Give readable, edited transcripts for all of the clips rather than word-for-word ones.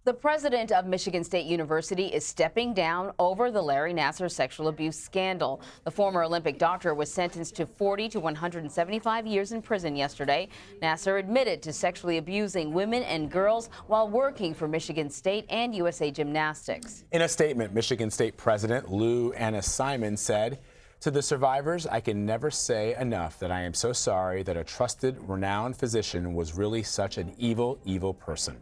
The president of Michigan State University is stepping down over the Larry Nassar sexual abuse scandal. The former Olympic doctor was sentenced to 40 to 175 years in prison yesterday. Nassar admitted to sexually abusing women and girls while working for Michigan State and USA Gymnastics. In a statement, Michigan State President Lou Anna Simon said, "To the survivors, I can never say enough that I am so sorry that a trusted, renowned physician was really such an evil, evil person."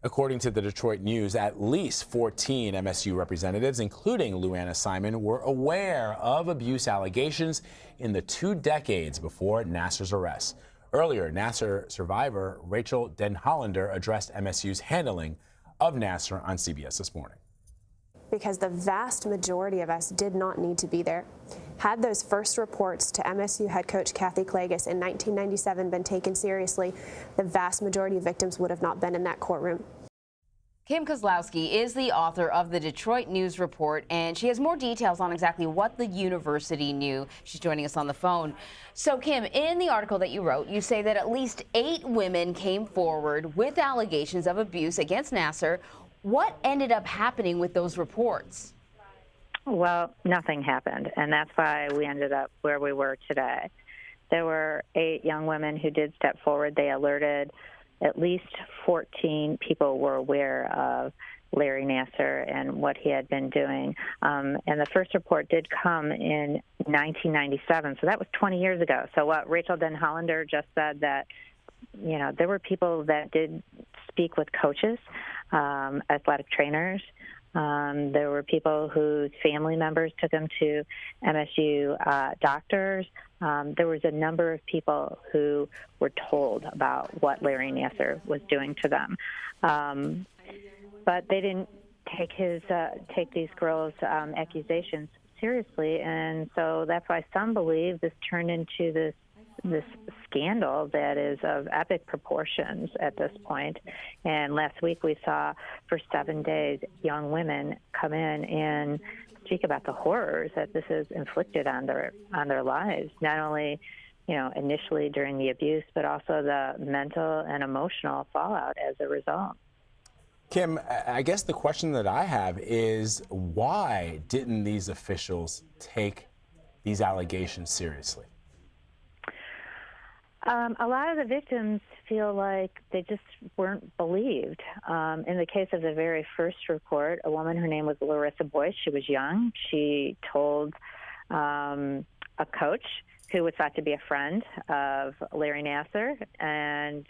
According to the Detroit News, at least 14 MSU representatives, including Lou Anna Simon, were aware of abuse allegations in the 2 decades before Nassar's arrest. Earlier, Nassar survivor Rachel Denhollander addressed MSU's handling of Nassar on CBS This Morning. Because the vast majority of us did not need to be there. Had those first reports to MSU head coach Kathy Klages in 1997 been taken seriously, the vast majority of victims would have not been in that courtroom. Kim Kozlowski is the author of the Detroit News Report, and she has more details on exactly what the university knew. She's joining us on the phone. So, Kim, in the article that you wrote, you say that at least 8 women came forward with allegations of abuse against Nassar. What ended up happening with those reports? Well, nothing happened, and that's why we ended up where we were today. There were 8 young women who did step forward. They alerted at least 14 people were aware of Larry Nassar and what he had been doing. And the first report did come in 1997, so that was 20 years ago. So what Rachel Denhollander just said, that, you know, there were people that did speak with coaches, athletic trainers. There were people whose family members took them to MSU doctors. There was a number of people who were told about what Larry Nassar was doing to them. But they didn't take these girls' accusations seriously, and so that's why some believe this turned into this scandal that is of epic proportions at this point. And last week we saw for 7 days young women come in and speak about the horrors that this has inflicted on their lives, not only, you know, initially during the abuse, but also the mental and emotional fallout as a result. Kim, I guess the question that I have is, why didn't these officials take these allegations seriously? A lot of the victims feel like they just weren't believed. In the case of the very first report, a woman, her name was Larissa Boyce. She was young. She told a coach who was thought to be a friend of Larry Nassar, and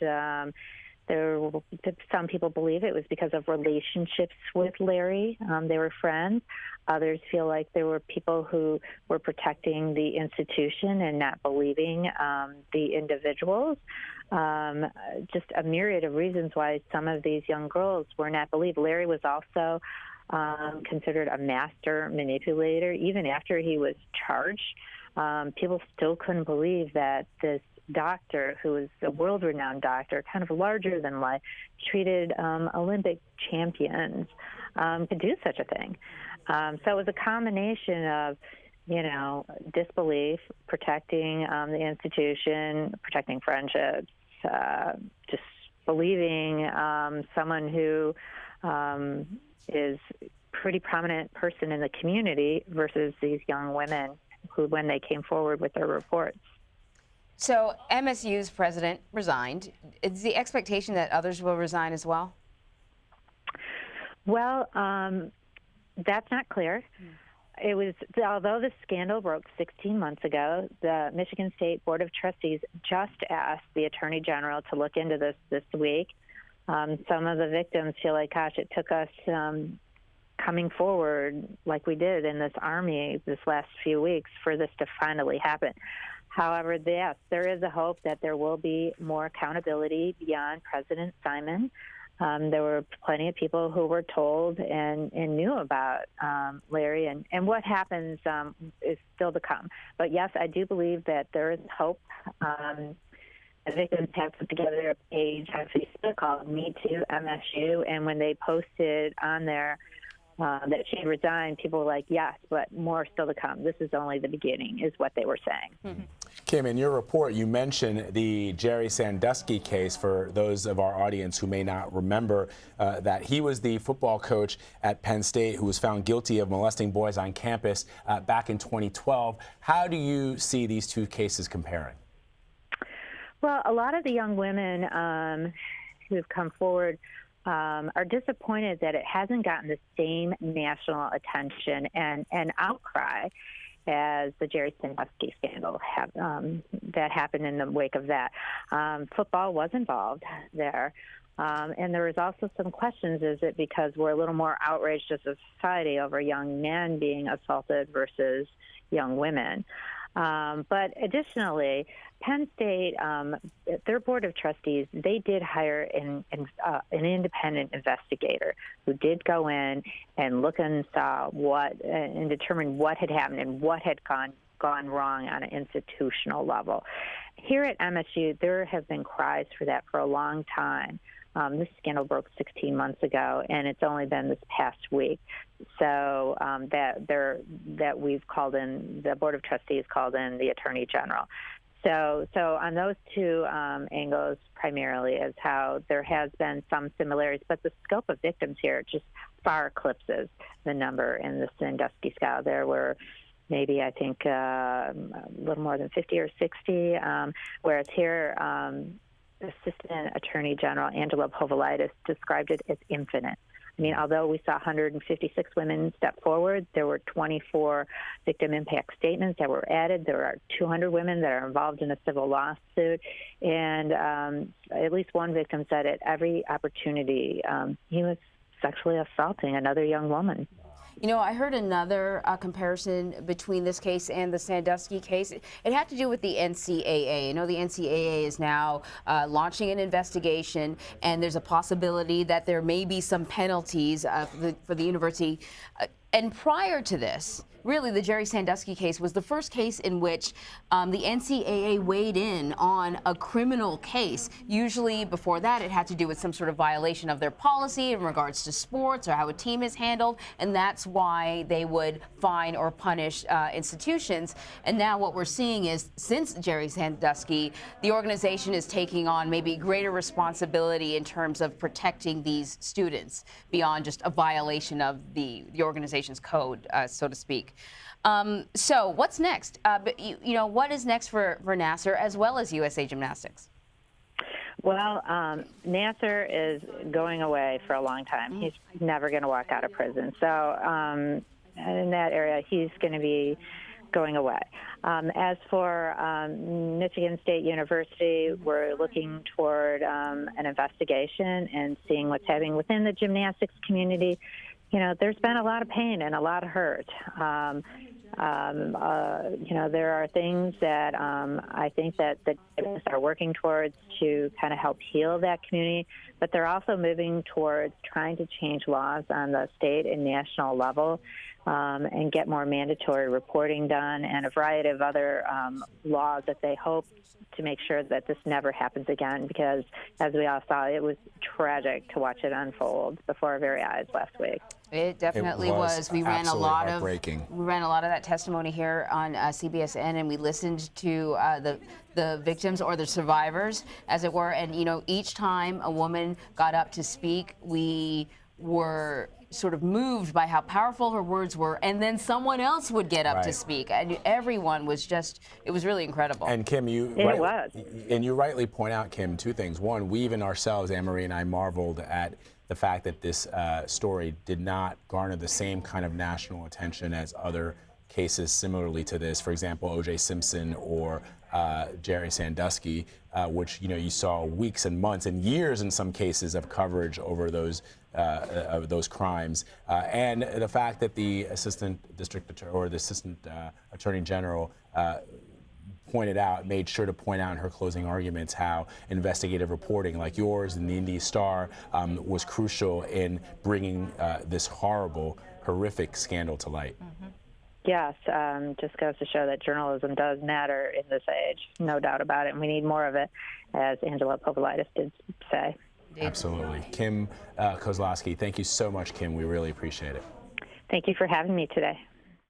some people believe it was because of relationships with Larry. They were friends. Others feel like there were people who were protecting the institution and not believing the individuals. Just a myriad of reasons why some of these young girls were not believed. Larry was also considered a master manipulator. Even after he was charged, people still couldn't believe that this doctor, who was a world-renowned doctor, kind of larger than life, treated Olympic champions, could do such a thing. So it was a combination of, you know, disbelief, protecting the institution, protecting friendships, just believing someone who is a pretty prominent person in the community versus these young women who, when they came forward with their reports. So MSU's president resigned. Is the expectation that others will resign as well? Well, that's not clear. It was, although the scandal broke 16 months ago, the Michigan State Board of Trustees just asked the Attorney General to look into this week. Some of the victims feel like, gosh, it took us coming forward like we did in this army this last few weeks for this to finally happen. However, yes, there is a hope that there will be more accountability beyond President Simon. There were plenty of people who were told and knew about Larry, and what happens is still to come. But yes, I do believe that there is hope. The victims have put together a page on Facebook called Me Too MSU, and when they posted on there that she resigned, people were like, yes, but more still to come. This is only the beginning, is what they were saying. Mm-hmm. Kim, in your report, you mentioned the Jerry Sandusky case. For those of our audience who may not remember, that he was the football coach at Penn State who was found guilty of molesting boys on campus back in 2012. How do you see these two cases comparing? Well, a lot of the young women who have come forward are disappointed that it hasn't gotten the same national attention and outcry as the Jerry Sandusky scandal that happened in the wake of that. Football was involved there. And there was also some questions, is it because we're a little more outraged as a society over young men being assaulted versus young women? But additionally, Penn State, their board of trustees, they did hire an independent investigator who did go in and look and saw and determine what had happened and what had gone wrong on an institutional level. Here at MSU, there have been cries for that for a long time. This scandal broke 16 months ago, and it's only been this past week. So that we've called in, the Board of Trustees called in the Attorney General. So on those two angles, primarily, is how there has been some similarities, but the scope of victims here just far eclipses the number in the Sandusky scandal. There were maybe, I think, a little more than 50 or 60, whereas here, Assistant Attorney General Angela Povolitis described it as infinite. I mean, although we saw 156 women step forward, there were 24 victim impact statements that were added. There are 200 women that are involved in a civil lawsuit. And at least one victim said at every opportunity he was sexually assaulting another young woman. You know, I heard another comparison between this case and the Sandusky case. It had to do with the NCAA. You know, the NCAA is now launching an investigation, and there's a possibility that there may be some penalties for the university. And prior to this, really, the Jerry Sandusky case was the first case in which the NCAA weighed in on a criminal case. Usually before that, it had to do with some sort of violation of their policy in regards to sports or how a team is handled, and that's why they would fine or punish institutions. And now what we're seeing is, since Jerry Sandusky, the organization is taking on maybe greater responsibility in terms of protecting these students beyond just a violation of the organization's code, so to speak. So what's next? You know, what is next for Nassar as well as USA Gymnastics? Well, Nassar is going away for a long time. He's never going to walk out of prison. So in that area, he's going to be going away. As for Michigan State University, we're looking toward an investigation and seeing what's happening within the gymnastics community. You know, there's been a lot of pain and a lot of hurt. You know, there are things that I think that the gymnasts are working towards to kind of help heal that community, but they're also moving towards trying to change laws on the state and national level and get more mandatory reporting done and a variety of other laws that they hope to make sure that this never happens again, because as we all saw, it was tragic to watch it unfold before our very eyes last week. It definitely was. We ran a lot of that testimony here on CBSN, and we listened to the victims, or the survivors, as it were. And you know, each time a woman got up to speak, we were sort of moved by how powerful her words were, and then someone else would get up to speak, and everyone was just—it was really incredible. And Kim, you rightly point out, Kim, two things. One, we even ourselves, Anne-Marie and I, marveled at the fact that this story did not garner the same kind of national attention as other cases similarly to this. For example, O.J. Simpson or Jerry Sandusky, which, you know, you saw weeks and months and years in some cases of coverage over those crimes, and the fact that the assistant attorney general made sure to point out in her closing arguments how investigative reporting like yours and the Indy Star was crucial in bringing this horrific scandal to light. Yes, just goes to show that journalism does matter in this age, no doubt about it, and we need more of it, as Angela Povolitis did say. Absolutely. Kim Kozlowski, thank you so much, Kim. We really appreciate it. Thank you for having me today.